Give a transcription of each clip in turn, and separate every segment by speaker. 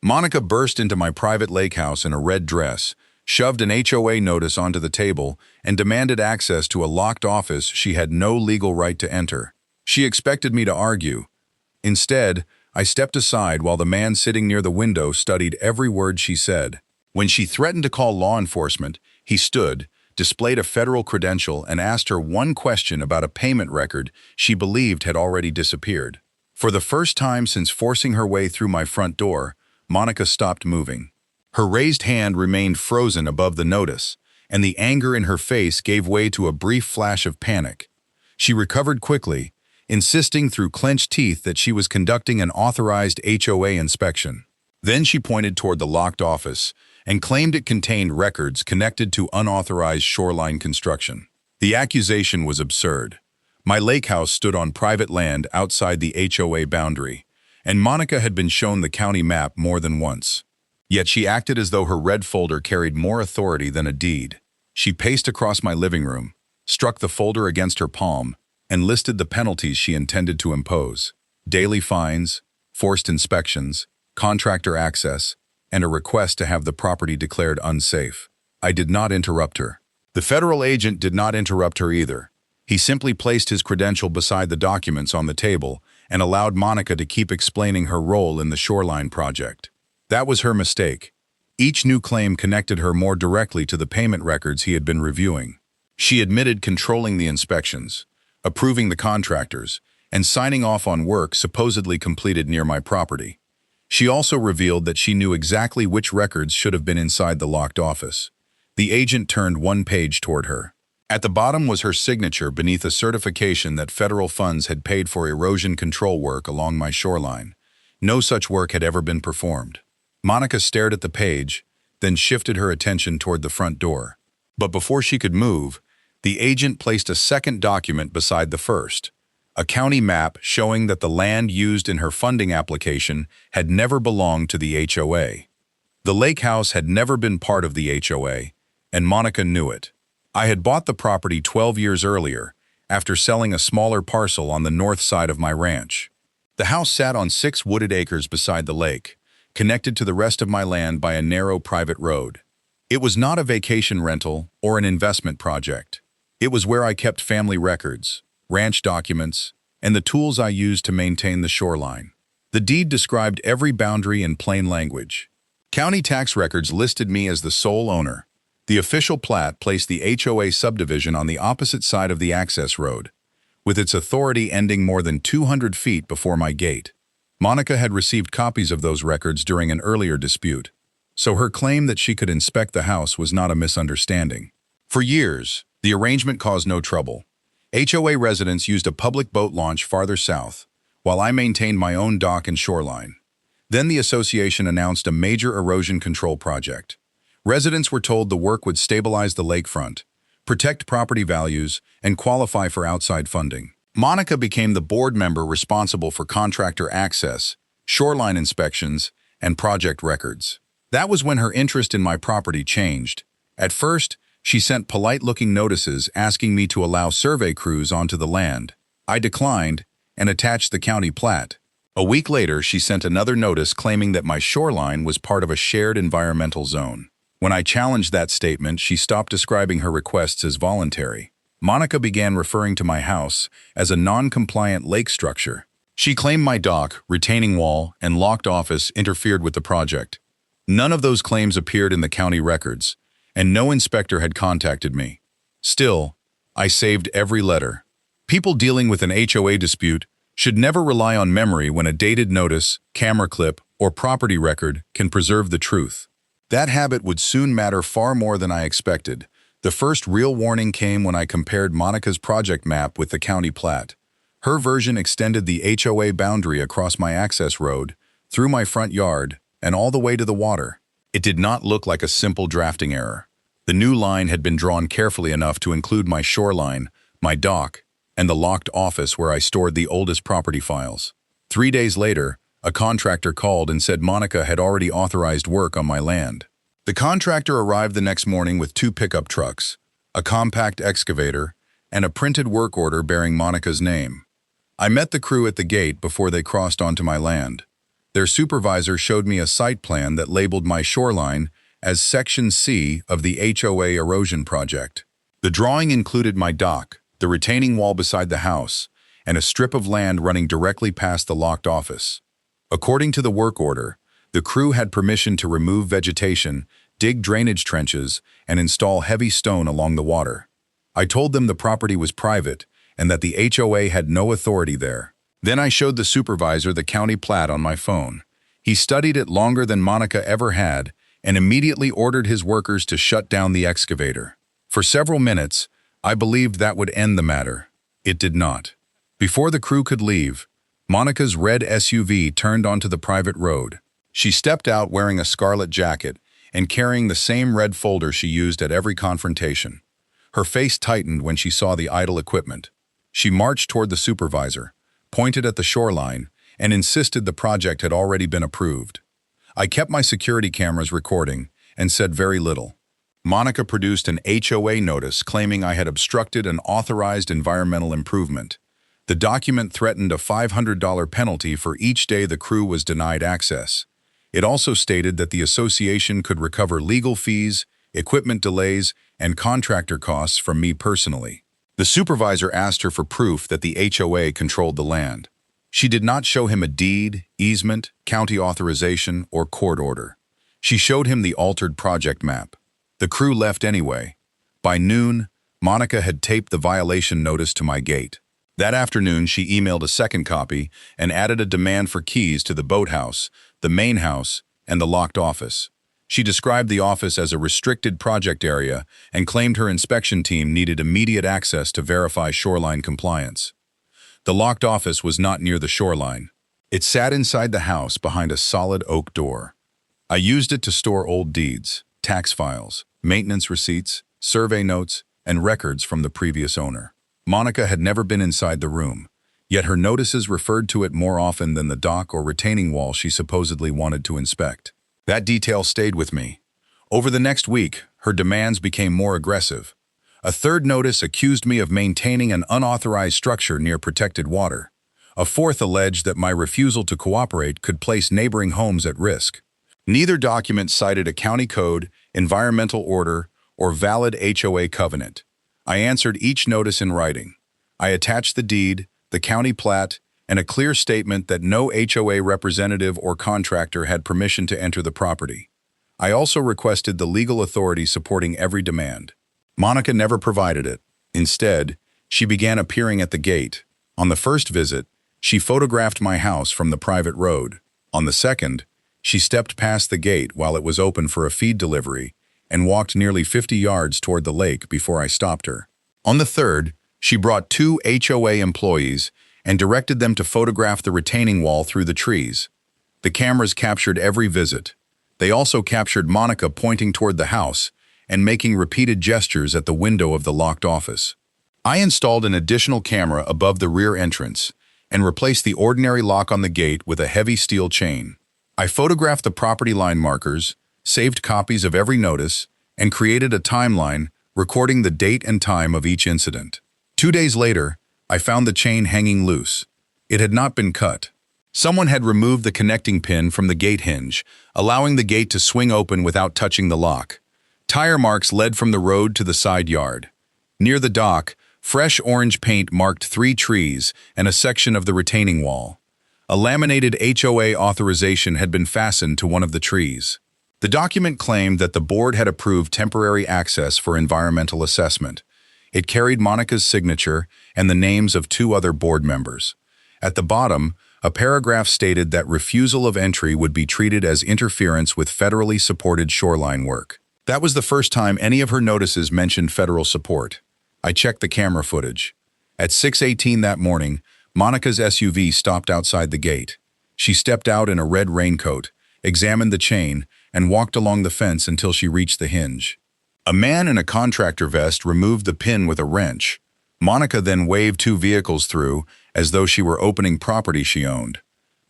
Speaker 1: Monica burst into my private lake house in a red dress, shoved an HOA notice onto the table, and demanded access to a locked office she had no legal right to enter. She expected me to argue. Instead, I stepped aside while the man sitting near the window studied every word she said. When she threatened to call law enforcement, he stood, displayed a federal credential, and asked her one question about a payment record she believed had already disappeared. For the first time since forcing her way through my front door, Monica stopped moving. Her raised hand remained frozen above the notice, and the anger in her face gave way to a brief flash of panic. She recovered quickly, insisting through clenched teeth that she was conducting an authorized HOA inspection. Then she pointed toward the locked office and claimed it contained records connected to unauthorized shoreline construction. The accusation was absurd. My lake house stood on private land outside the HOA boundary, and Monica had been shown the county map more than once. Yet she acted as though her red folder carried more authority than a deed. She paced across my living room, struck the folder against her palm, and listed the penalties she intended to impose: daily fines, forced inspections, contractor access, and a request to have the property declared unsafe. I did not interrupt her. The federal agent did not interrupt her either. He simply placed his credential beside the documents on the table and allowed Monica to keep explaining her role in the shoreline project. That was her mistake. Each new claim connected her more directly to the payment records he had been reviewing. She admitted controlling the inspections, approving the contractors, and signing off on work supposedly completed near my property. She also revealed that she knew exactly which records should have been inside the locked office. The agent turned one page toward her. At the bottom was her signature beneath a certification that federal funds had paid for erosion control work along my shoreline. No such work had ever been performed. Monica stared at the page, then shifted her attention toward the front door. But before she could move, the agent placed a second document beside the first, a county map showing that the land used in her funding application had never belonged to the HOA. The lake house had never been part of the HOA, and Monica knew it. I had bought the property 12 years earlier, after selling a smaller parcel on the north side of my ranch. The house sat on 6 wooded acres beside the lake, connected to the rest of my land by a narrow private road. It was not a vacation rental or an investment project. It was where I kept family records, ranch documents, and the tools I used to maintain the shoreline. The deed described every boundary in plain language. County tax records listed me as the sole owner. The official plat placed the HOA subdivision on the opposite side of the access road, with its authority ending more than 200 feet before my gate. Monica had received copies of those records during an earlier dispute, so her claim that she could inspect the house was not a misunderstanding. For years, the arrangement caused no trouble. HOA residents used a public boat launch farther south, while I maintained my own dock and shoreline. Then the association announced a major erosion control project. Residents were told the work would stabilize the lakefront, protect property values, and qualify for outside funding. Monica became the board member responsible for contractor access, shoreline inspections, and project records. That was when her interest in my property changed. At first, she sent polite-looking notices asking me to allow survey crews onto the land. I declined and attached the county plat. A week later, she sent another notice claiming that my shoreline was part of a shared environmental zone. When I challenged that statement, she stopped describing her requests as voluntary. Monica began referring to my house as a non-compliant lake structure. She claimed my dock, retaining wall, and locked office interfered with the project. None of those claims appeared in the county records, and no inspector had contacted me. Still, I saved every letter. People dealing with an HOA dispute should never rely on memory when a dated notice, camera clip, or property record can preserve the truth. That habit would soon matter far more than I expected. The first real warning came when I compared Monica's project map with the county plat. Her version extended the HOA boundary across my access road, through my front yard, and all the way to the water. It did not look like a simple drafting error. The new line had been drawn carefully enough to include my shoreline, my dock, and the locked office where I stored the oldest property files. 3 days later, a contractor called and said Monica had already authorized work on my land. The contractor arrived the next morning with 2 pickup trucks, a compact excavator, and a printed work order bearing Monica's name. I met the crew at the gate before they crossed onto my land. Their supervisor showed me a site plan that labeled my shoreline as Section C of the HOA erosion project. The drawing included my dock, the retaining wall beside the house, and a strip of land running directly past the locked office. According to the work order, the crew had permission to remove vegetation, dig drainage trenches, and install heavy stone along the water. I told them the property was private and that the HOA had no authority there. Then I showed the supervisor the county plat on my phone. He studied it longer than Monica ever had and immediately ordered his workers to shut down the excavator. For several minutes, I believed that would end the matter. It did not. Before the crew could leave, Monica's red SUV turned onto the private road. She stepped out wearing a scarlet jacket and carrying the same red folder she used at every confrontation. Her face tightened when she saw the idle equipment. She marched toward the supervisor, pointed at the shoreline, and insisted the project had already been approved. I kept my security cameras recording and said very little. Monica produced an HOA notice claiming I had obstructed an authorized environmental improvement. The document threatened a $500 penalty for each day the crew was denied access. It also stated that the association could recover legal fees, equipment delays, and contractor costs from me personally. The supervisor asked her for proof that the HOA controlled the land. She did not show him a deed, easement, county authorization, or court order. She showed him the altered project map. The crew left anyway. By noon, Monica had taped the violation notice to my gate. That afternoon, she emailed a second copy and added a demand for keys to the boathouse, the main house, and the locked office. She described the office as a restricted project area and claimed her inspection team needed immediate access to verify shoreline compliance. The locked office was not near the shoreline. It sat inside the house behind a solid oak door. I used it to store old deeds, tax files, maintenance receipts, survey notes, and records from the previous owner. Monica had never been inside the room, yet her notices referred to it more often than the dock or retaining wall she supposedly wanted to inspect. That detail stayed with me. Over the next week, her demands became more aggressive. A third notice accused me of maintaining an unauthorized structure near protected water. A fourth alleged that my refusal to cooperate could place neighboring homes at risk. Neither document cited a county code, environmental order, or valid HOA covenant. I answered each notice in writing. I attached the deed, the county plat, and a clear statement that no HOA representative or contractor had permission to enter the property. I also requested the legal authority supporting every demand. Monica never provided it. Instead, she began appearing at the gate. On the first visit, she photographed my house from the private road. On the second, she stepped past the gate while it was open for a feed delivery and walked nearly 50 yards toward the lake before I stopped her. On the third, she brought 2 HOA employees and directed them to photograph the retaining wall through the trees. The cameras captured every visit. They also captured Monica pointing toward the house and making repeated gestures at the window of the locked office. I installed an additional camera above the rear entrance and replaced the ordinary lock on the gate with a heavy steel chain. I photographed the property line markers, saved copies of every notice, and created a timeline recording the date and time of each incident. 2 days later, I found the chain hanging loose. It had not been cut. Someone had removed the connecting pin from the gate hinge, allowing the gate to swing open without touching the lock. Tire marks led from the road to the side yard. Near the dock, fresh orange paint marked 3 trees and a section of the retaining wall. A laminated HOA authorization had been fastened to one of the trees. The document claimed that the board had approved temporary access for environmental assessment. It carried Monica's signature and the names of 2 other board members. At the bottom, a paragraph stated that refusal of entry would be treated as interference with federally supported shoreline work. That was the first time any of her notices mentioned federal support. I checked the camera footage. At 6:18 that morning, Monica's SUV stopped outside the gate. She stepped out in a red raincoat, examined the chain, and walked along the fence until she reached the hinge. A man in a contractor vest removed the pin with a wrench. Monica then waved 2 vehicles through as though she were opening property she owned.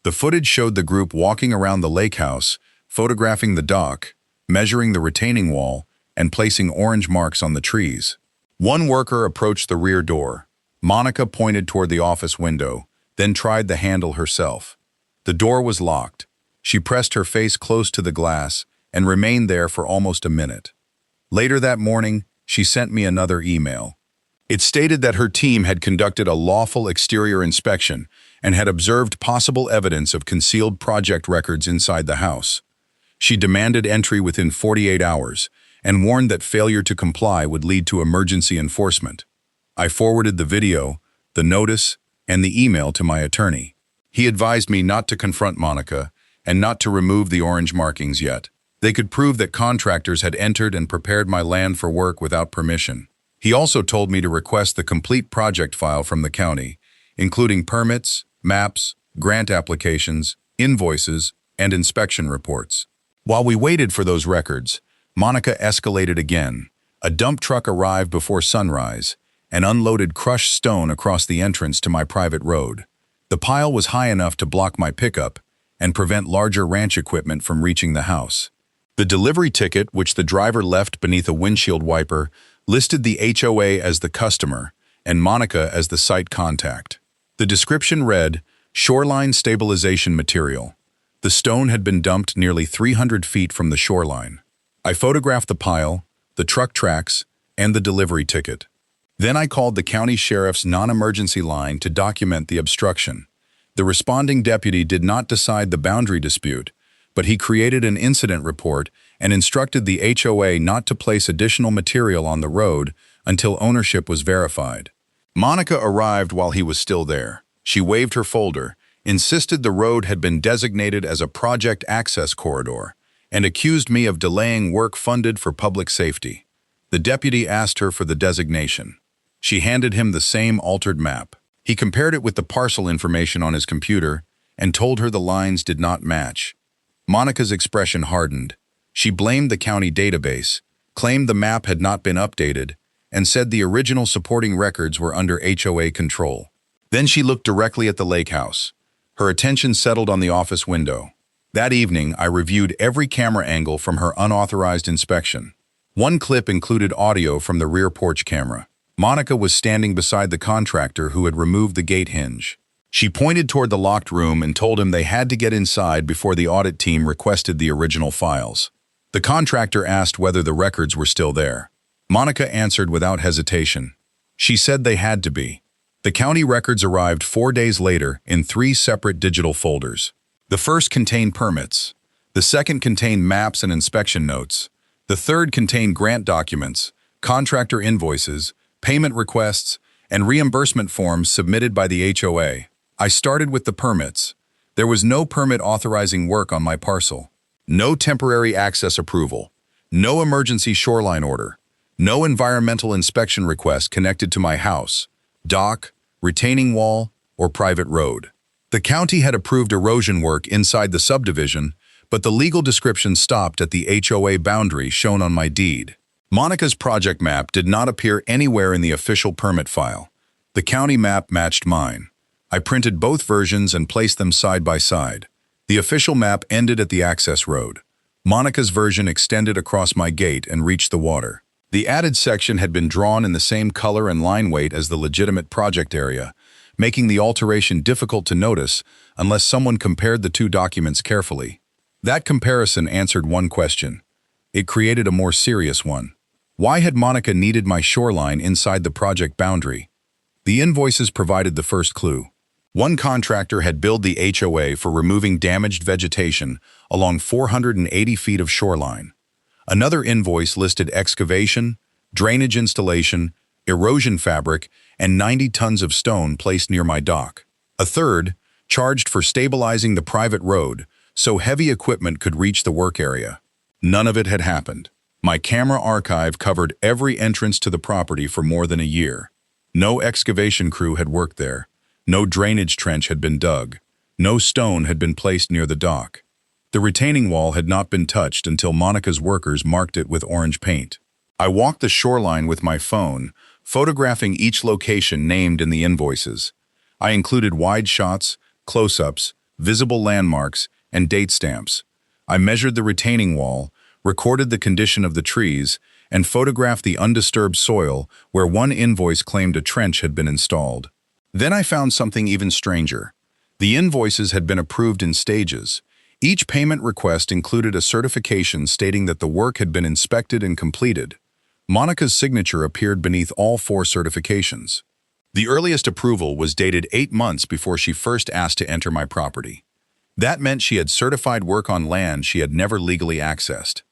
Speaker 1: The footage showed the group walking around the lake house, photographing the dock, measuring the retaining wall, and placing orange marks on the trees. One worker approached the rear door. Monica pointed toward the office window, then tried the handle herself. The door was locked. She pressed her face close to the glass and remained there for almost a minute. Later that morning, she sent me another email. It stated that her team had conducted a lawful exterior inspection and had observed possible evidence of concealed project records inside the house. She demanded entry within 48 hours and warned that failure to comply would lead to emergency enforcement. I forwarded the video, the notice, and the email to my attorney. He advised me not to confront Monica and not to remove the orange markings yet. They could prove that contractors had entered and prepared my land for work without permission. He also told me to request the complete project file from the county, including permits, maps, grant applications, invoices, and inspection reports. While we waited for those records, Monica escalated again. A dump truck arrived before sunrise and unloaded crushed stone across the entrance to my private road. The pile was high enough to block my pickup and prevent larger ranch equipment from reaching the house. The delivery ticket, which the driver left beneath a windshield wiper, listed the HOA as the customer and Monica as the site contact. The description read, "Shoreline stabilization material." The stone had been dumped nearly 300 feet from the shoreline. I photographed the pile, the truck tracks, and the delivery ticket. Then I called the county sheriff's non-emergency line to document the obstruction. The responding deputy did not decide the boundary dispute, but he created an incident report and instructed the HOA not to place additional material on the road until ownership was verified. Monica arrived while he was still there. She waved her folder, insisted the road had been designated as a project access corridor, and accused me of delaying work funded for public safety. The deputy asked her for the designation. She handed him the same altered map. He compared it with the parcel information on his computer and told her the lines did not match. Monica's expression hardened. She blamed the county database, claimed the map had not been updated, and said the original supporting records were under HOA control. Then she looked directly at the lake house. Her attention settled on the office window. That evening, I reviewed every camera angle from her unauthorized inspection. One clip included audio from the rear porch camera. Monica was standing beside the contractor who had removed the gate hinge. She pointed toward the locked room and told him they had to get inside before the audit team requested the original files. The contractor asked whether the records were still there. Monica answered without hesitation. She said they had to be. The county records arrived 4 days later in 3 separate digital folders. The first contained permits. The second contained maps and inspection notes. The third contained grant documents, contractor invoices, payment requests, and reimbursement forms submitted by the HOA. I started with the permits. There was no permit authorizing work on my parcel. No temporary access approval. No emergency shoreline order. No environmental inspection request connected to my house, dock, retaining wall, or private road. The county had approved erosion work inside the subdivision, but the legal description stopped at the HOA boundary shown on my deed. Monica's project map did not appear anywhere in the official permit file. The county map matched mine. I printed both versions and placed them side by side. The official map ended at the access road. Monica's version extended across my gate and reached the water. The added section had been drawn in the same color and line weight as the legitimate project area, making the alteration difficult to notice unless someone compared the two documents carefully. That comparison answered one question. It created a more serious one. Why had Monica needed my shoreline inside the project boundary? The invoices provided the first clue. One contractor had billed the HOA for removing damaged vegetation along 480 feet of shoreline. Another invoice listed excavation, drainage installation, erosion fabric, and 90 tons of stone placed near my dock. A third charged for stabilizing the private road so heavy equipment could reach the work area. None of it had happened. My camera archive covered every entrance to the property for more than a year. No excavation crew had worked there. No drainage trench had been dug. No stone had been placed near the dock. The retaining wall had not been touched until Monica's workers marked it with orange paint. I walked the shoreline with my phone, photographing each location named in the invoices. I included wide shots, close-ups, visible landmarks, and date stamps. I measured the retaining wall, recorded the condition of the trees, and photographed the undisturbed soil where one invoice claimed a trench had been installed. Then I found something even stranger. The invoices had been approved in stages. Each payment request included a certification stating that the work had been inspected and completed. Monica's signature appeared beneath all 4 certifications. The earliest approval was dated 8 months before she first asked to enter my property. That meant she had certified work on land she had never legally accessed.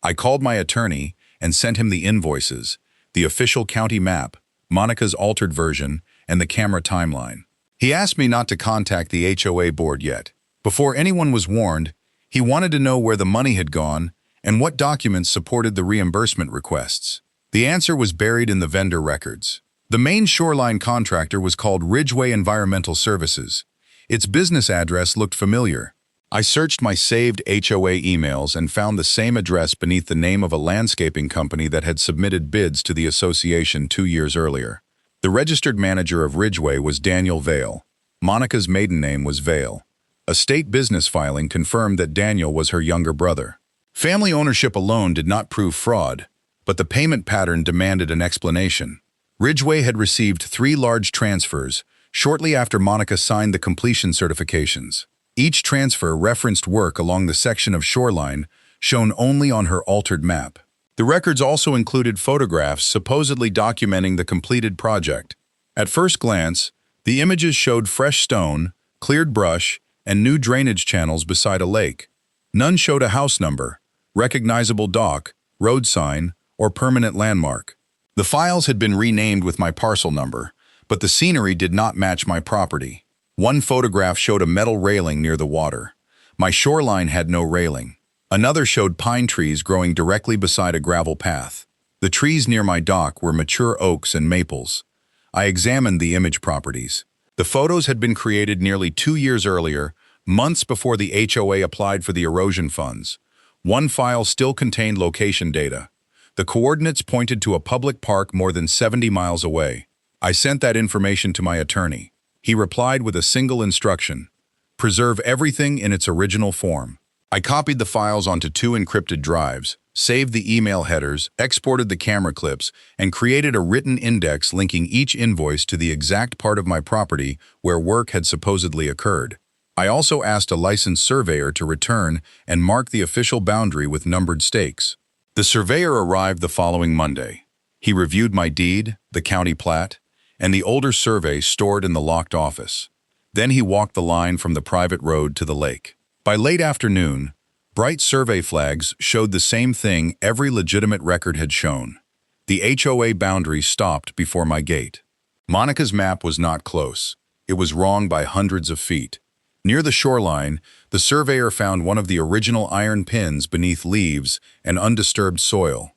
Speaker 1: I called my attorney and sent him the invoices, the official county map, Monica's altered version, and the camera timeline. He asked me not to contact the HOA board yet. Before anyone was warned, he wanted to know where the money had gone and what documents supported the reimbursement requests. The answer was buried in the vendor records. The main shoreline contractor was called Ridgeway Environmental Services. Its business address looked familiar. I searched my saved HOA emails and found the same address beneath the name of a landscaping company that had submitted bids to the association 2 years earlier. The registered manager of Ridgeway was Daniel Vale. Monica's maiden name was Vale. A state business filing confirmed that Daniel was her younger brother. Family ownership alone did not prove fraud, but the payment pattern demanded an explanation. Ridgeway had received 3 large transfers shortly after Monica signed the completion certifications. Each transfer referenced work along the section of shoreline shown only on her altered map. The records also included photographs supposedly documenting the completed project. At first glance, the images showed fresh stone, cleared brush, and new drainage channels beside a lake. None showed a house number, recognizable dock, road sign, or permanent landmark. The files had been renamed with my parcel number, but the scenery did not match my property. One photograph showed a metal railing near the water. My shoreline had no railing. Another showed pine trees growing directly beside a gravel path. The trees near my dock were mature oaks and maples. I examined the image properties. The photos had been created nearly 2 years earlier, months before the HOA applied for the erosion funds. One file still contained location data. The coordinates pointed to a public park more than 70 miles away. I sent that information to my attorney. He replied with a single instruction: preserve everything in its original form. I copied the files onto 2 encrypted drives, saved the email headers, exported the camera clips, and created a written index linking each invoice to the exact part of my property where work had supposedly occurred. I also asked a licensed surveyor to return and mark the official boundary with numbered stakes. The surveyor arrived the following Monday. He reviewed my deed, the county plat, and the older survey stored in the locked office. Then he walked the line from the private road to the lake. By late afternoon, bright survey flags showed the same thing every legitimate record had shown. The HOA boundary stopped before my gate. Monica's map was not close. It was wrong by hundreds of feet. Near the shoreline, the surveyor found one of the original iron pins beneath leaves and undisturbed soil.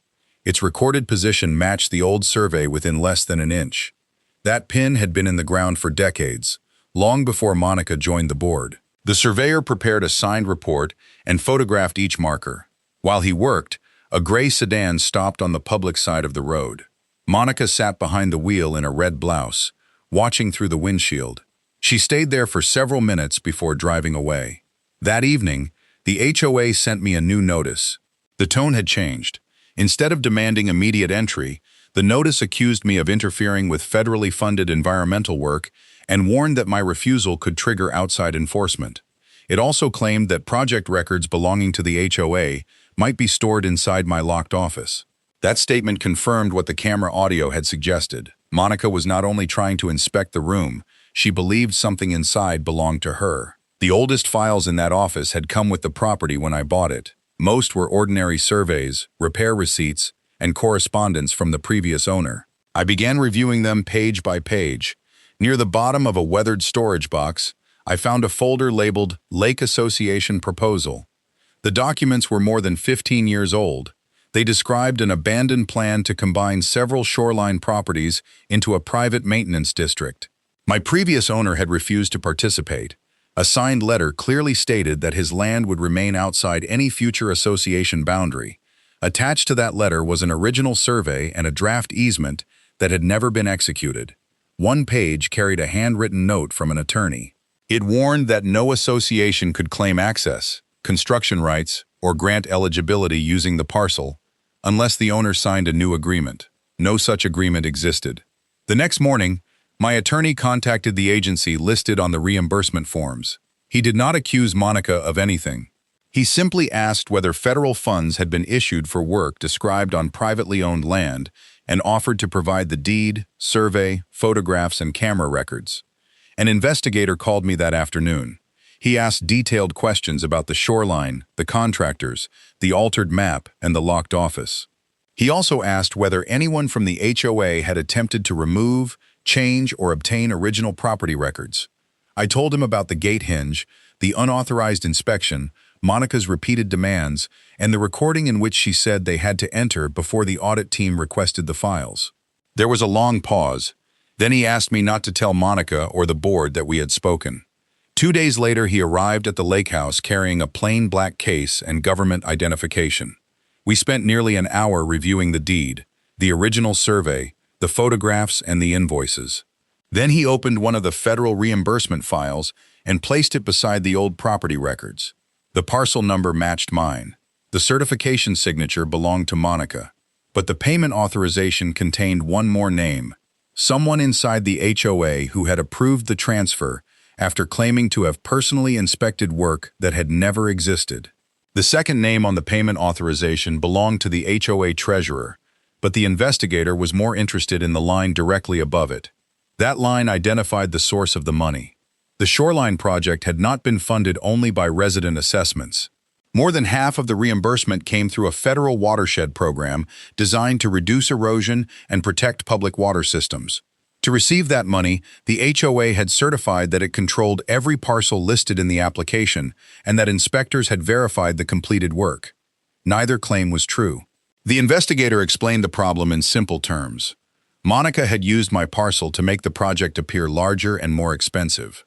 Speaker 1: Its recorded position matched the old survey within less than an inch. That pin had been in the ground for decades, long before Monica joined the board. The surveyor prepared a signed report and photographed each marker. While he worked, a gray sedan stopped on the public side of the road. Monica sat behind the wheel in a red blouse, watching through the windshield. She stayed there for several minutes before driving away. That evening, the HOA sent me a new notice. The tone had changed. Instead of demanding immediate entry, the notice accused me of interfering with federally funded environmental work and warned that my refusal could trigger outside enforcement. It also claimed that project records belonging to the HOA might be stored inside my locked office. That statement confirmed what the camera audio had suggested. Monica was not only trying to inspect the room, she believed something inside belonged to her. The oldest files in that office had come with the property when I bought it. Most were ordinary surveys, repair receipts, and correspondence from the previous owner. I began reviewing them page by page. Near the bottom of a weathered storage box, I found a folder labeled Lake Association Proposal. The documents were more than 15 years old. They described an abandoned plan to combine several shoreline properties into a private maintenance district. My previous owner had refused to participate. A signed letter clearly stated that his land would remain outside any future association boundary. Attached to that letter was an original survey and a draft easement that had never been executed. One page carried a handwritten note from an attorney. It warned that no association could claim access, construction rights, or grant eligibility using the parcel unless the owner signed a new agreement. No such agreement existed. The next morning, my attorney contacted the agency listed on the reimbursement forms. He did not accuse Monica of anything. He simply asked whether federal funds had been issued for work described on privately owned land and offered to provide the deed, survey, photographs, and camera records. An investigator called me that afternoon. He asked detailed questions about the shoreline, the contractors, the altered map, and the locked office. He also asked whether anyone from the HOA had attempted to remove, change, or obtain original property records. I told him about the gate hinge, the unauthorized inspection, Monica's repeated demands, and the recording in which she said they had to enter before the audit team requested the files. There was a long pause. Then he asked me not to tell Monica or the board that we had spoken. 2 days later, he arrived at the lake house carrying a plain black case and government identification. We spent nearly an hour reviewing the deed, the original survey, the photographs, and the invoices. Then he opened one of the federal reimbursement files and placed it beside the old property records. The parcel number matched mine. The certification signature belonged to Monica. But the payment authorization contained one more name, someone inside the HOA who had approved the transfer after claiming to have personally inspected work that had never existed. The second name on the payment authorization belonged to the HOA treasurer, but the investigator was more interested in the line directly above it. That line identified the source of the money. The shoreline project had not been funded only by resident assessments. More than half of the reimbursement came through a federal watershed program designed to reduce erosion and protect public water systems. To receive that money, the HOA had certified that it controlled every parcel listed in the application and that inspectors had verified the completed work. Neither claim was true. The investigator explained the problem in simple terms. Monica had used my parcel to make the project appear larger and more expensive.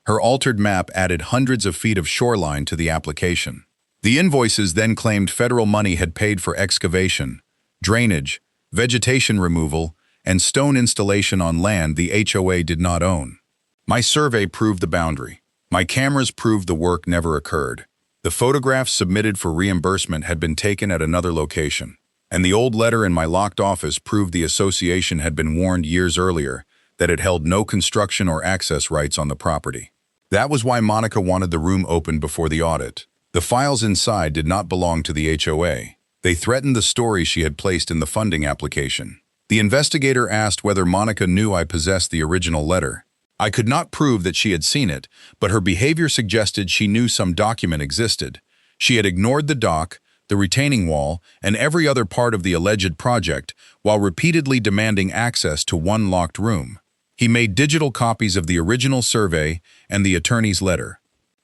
Speaker 1: Her altered map added hundreds of feet of shoreline to the application. The invoices then claimed federal money had paid for excavation, drainage, vegetation removal, and stone installation on land the HOA did not own. My survey proved the boundary. My cameras proved the work never occurred. The photographs submitted for reimbursement had been taken at another location, and the old letter in my locked office proved the association had been warned years earlier that it held no construction or access rights on the property. That was why Monica wanted the room opened before the audit. The files inside did not belong to the HOA. They threatened the story she had placed in the funding application. The investigator asked whether Monica knew I possessed the original letter. I could not prove that she had seen it, but her behavior suggested she knew some document existed. She had ignored the dock, the retaining wall, and every other part of the alleged project while repeatedly demanding access to one locked room. He made digital copies of the original survey and the attorney's letter.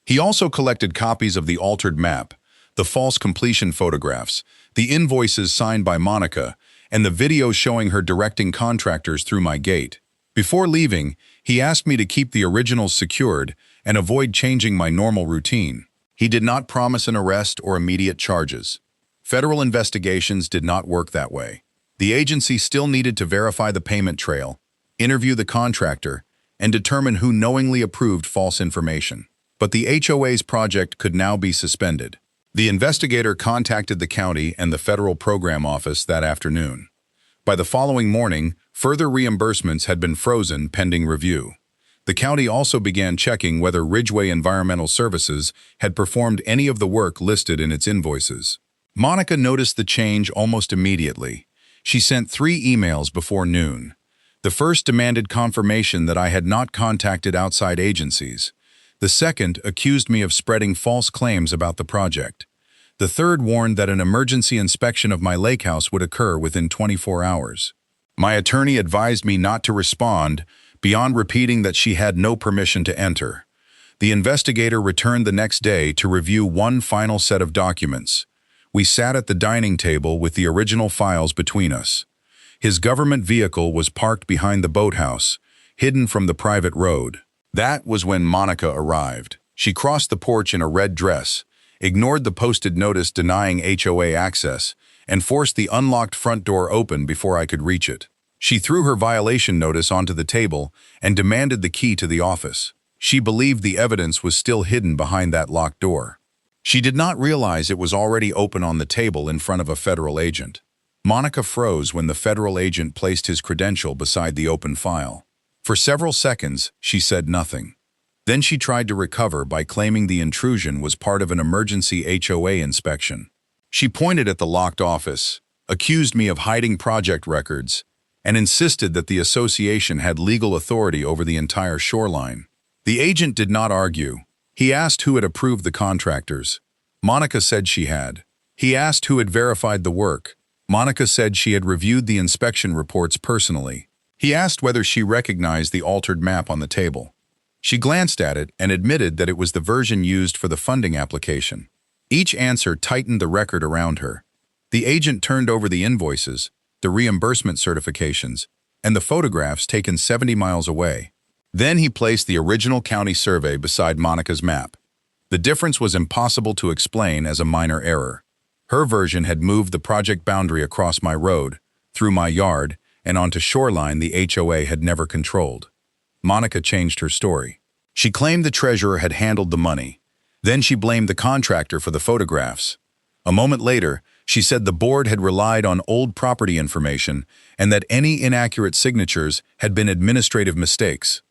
Speaker 1: He also collected copies of the altered map, the false completion photographs, the invoices signed by Monica, and the videos showing her directing contractors through my gate. Before leaving, he asked me to keep the originals secured and avoid changing my normal routine. He did not promise an arrest or immediate charges. Federal investigations did not work that way. The agency still needed to verify the payment trail, interview the contractor, and determine who knowingly approved false information. But the HOA's project could now be suspended. The investigator contacted the county and the federal program office that afternoon. By the following morning, further reimbursements had been frozen pending review. The county also began checking whether Ridgeway Environmental Services had performed any of the work listed in its invoices. Monica noticed the change almost immediately. She sent 3 emails before noon. The first demanded confirmation that I had not contacted outside agencies. The second accused me of spreading false claims about the project. The third warned that an emergency inspection of my lake house would occur within 24 hours. My attorney advised me not to respond, beyond repeating that she had no permission to enter. The investigator returned the next day to review one final set of documents. We sat at the dining table with the original files between us. His government vehicle was parked behind the boathouse, hidden from the private road. That was when Monica arrived. She crossed the porch in a red dress, ignored the posted notice denying HOA access, and forced the unlocked front door open before I could reach it. She threw her violation notice onto the table and demanded the key to the office. She believed the evidence was still hidden behind that locked door. She did not realize it was already open on the table in front of a federal agent. Monica froze when the federal agent placed his credential beside the open file. For several seconds, she said nothing. Then she tried to recover by claiming the intrusion was part of an emergency HOA inspection. She pointed at the locked office, accused me of hiding project records, and insisted that the association had legal authority over the entire shoreline. The agent did not argue. He asked who had approved the contractors. Monica said she had. He asked who had verified the work. Monica said she had reviewed the inspection reports personally. He asked whether she recognized the altered map on the table. She glanced at it and admitted that it was the version used for the funding application. Each answer tightened the record around her. The agent turned over the invoices, the reimbursement certifications, and the photographs taken 70 miles away. Then he placed the original county survey beside Monica's map. The difference was impossible to explain as a minor error. Her version had moved the project boundary across my road, through my yard, and onto shoreline the HOA had never controlled. Monica changed her story. She claimed the treasurer had handled the money. Then she blamed the contractor for the photographs. A moment later, she said the board had relied on old property information and that any inaccurate signatures had been administrative mistakes.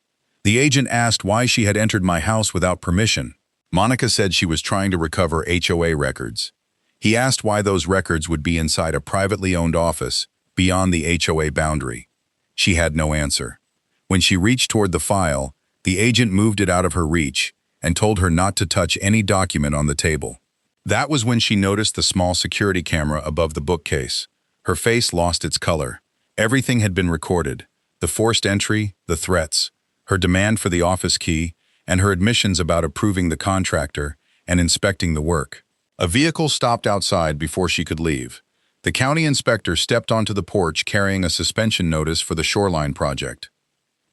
Speaker 1: The agent asked why she had entered my house without permission. Monica said she was trying to recover HOA records. He asked why those records would be inside a privately owned office, beyond the HOA boundary. She had no answer. When she reached toward the file, the agent moved it out of her reach and told her not to touch any document on the table. That was when she noticed the small security camera above the bookcase. Her face lost its color. Everything had been recorded: the forced entry, the threats, her demand for the office key, and her admissions about approving the contractor and inspecting the work. A vehicle stopped outside before she could leave. The county inspector stepped onto the porch carrying a suspension notice for the shoreline project.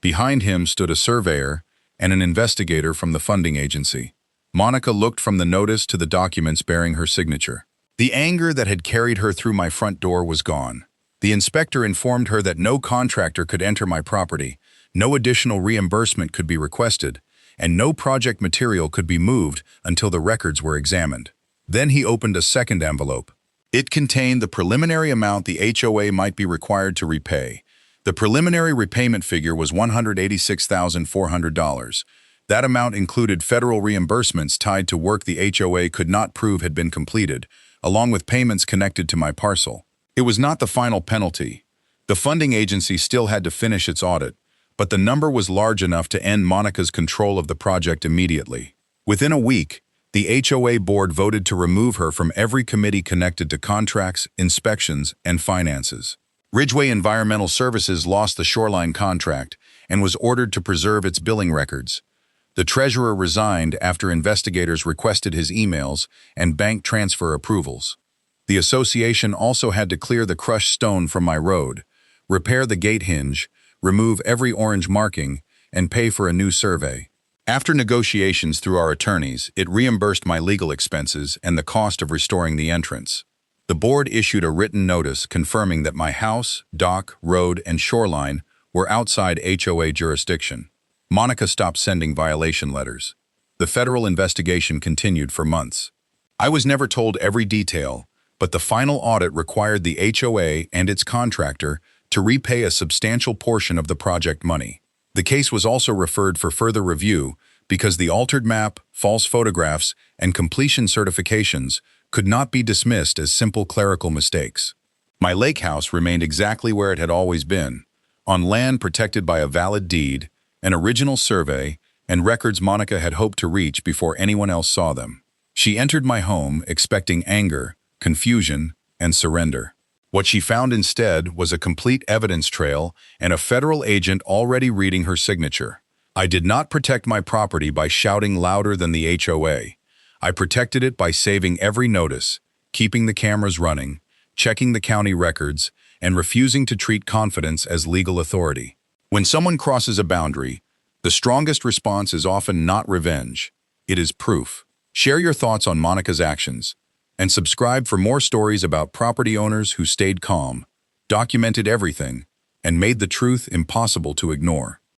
Speaker 1: Behind him stood a surveyor and an investigator from the funding agency. Monica looked from the notice to the documents bearing her signature. The anger that had carried her through my front door was gone. The inspector informed her that no contractor could enter my property, no additional reimbursement could be requested, and no project material could be moved until the records were examined. Then he opened a second envelope. It contained the preliminary amount the HOA might be required to repay. The preliminary repayment figure was $186,400. That amount included federal reimbursements tied to work the HOA could not prove had been completed, along with payments connected to my parcel. It was not the final penalty. The funding agency still had to finish its audit, but the number was large enough to end Monica's control of the project immediately. Within a week, the HOA board voted to remove her from every committee connected to contracts, inspections, and finances. Ridgeway Environmental Services lost the shoreline contract and was ordered to preserve its billing records. The treasurer resigned after investigators requested his emails and bank transfer approvals. The association also had to clear the crushed stone from my road, repair the gate hinge, remove every orange marking, and pay for a new survey. After negotiations through our attorneys, it reimbursed my legal expenses and the cost of restoring the entrance. The board issued a written notice confirming that my house, dock, road, and shoreline were outside HOA jurisdiction. Monica stopped sending violation letters. The federal investigation continued for months. I was never told every detail, but the final audit required the HOA and its contractor to repay a substantial portion of the project money. The case was also referred for further review because the altered map, false photographs, and completion certifications could not be dismissed as simple clerical mistakes. My lake house remained exactly where it had always been, on land protected by a valid deed, an original survey, and records Monica had hoped to reach before anyone else saw them. She entered my home expecting anger, confusion, and surrender. What she found instead was a complete evidence trail and a federal agent already reading her signature. I did not protect my property by shouting louder than the HOA. I protected it by saving every notice, keeping the cameras running, checking the county records, and refusing to treat confidence as legal authority. When someone crosses a boundary, the strongest response is often not revenge. It is proof. Share your thoughts on Monica's actions, and subscribe for more stories about property owners who stayed calm, documented everything, and made the truth impossible to ignore.